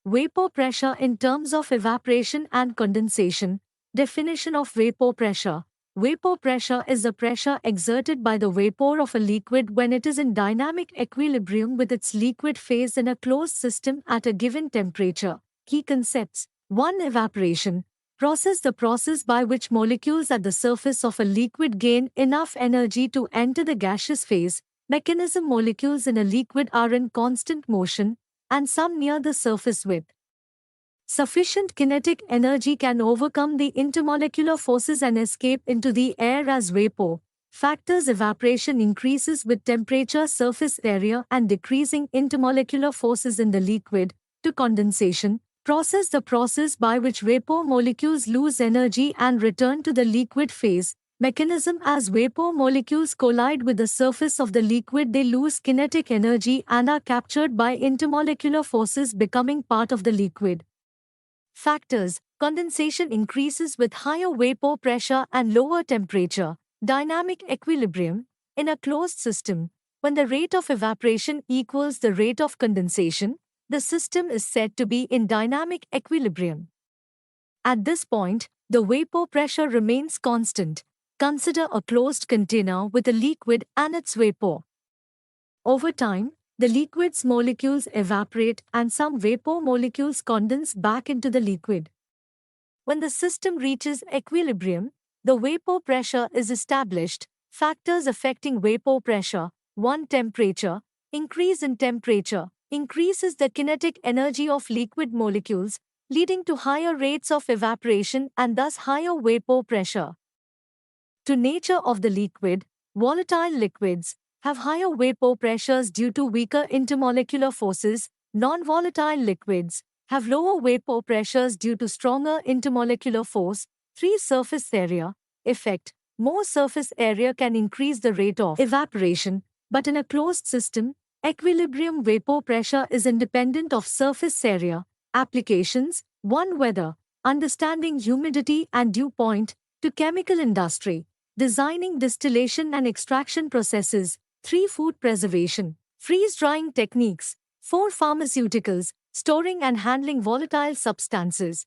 Vapor pressure in terms of evaporation and condensation. Definition of vapor pressure. Vapor pressure is the pressure exerted by the vapor of a liquid when it is in dynamic equilibrium with its liquid phase in a closed system at a given temperature. Key concepts. 1. Evaporation. The process by which molecules at the surface of a liquid gain enough energy to enter the gaseous phase. Mechanism. Molecules in a liquid are in constant motion, and some near the surface with sufficient kinetic energy can overcome the intermolecular forces and escape into the air as vapor. Factors. Evaporation increases with temperature, surface area, and decreasing intermolecular forces in the liquid. To condensation. The process by which vapor molecules lose energy and return to the liquid phase. Mechanism. As vapor molecules collide with the surface of the liquid, they lose kinetic energy and are captured by intermolecular forces, becoming part of the liquid. Factors. Condensation increases with higher vapor pressure and lower temperature. Dynamic equilibrium. In a closed system, when the rate of evaporation equals the rate of condensation, the system is said to be in dynamic equilibrium. At this point, the vapor pressure remains constant. Consider a closed container with a liquid and its vapor. Over time, the liquid's molecules evaporate and some vapor molecules condense back into the liquid. When the system reaches equilibrium, the vapor pressure is established. Factors affecting vapor pressure. 1. Temperature. Increase in temperature increases the kinetic energy of liquid molecules, leading to higher rates of evaporation and thus higher vapor pressure. To nature of the liquid. Volatile liquids have higher vapor pressures due to weaker intermolecular forces. Non-volatile liquids have lower vapor pressures due to stronger intermolecular force. 3. Surface area effect. More surface area can increase the rate of evaporation, but in a closed system, equilibrium vapor pressure is independent of surface area. Applications. 1. Weather. Understanding humidity and dew point. To chemical industry. Designing distillation and extraction processes. 3. Food preservation. Freeze-drying techniques. 4. Pharmaceuticals. Storing and handling volatile substances.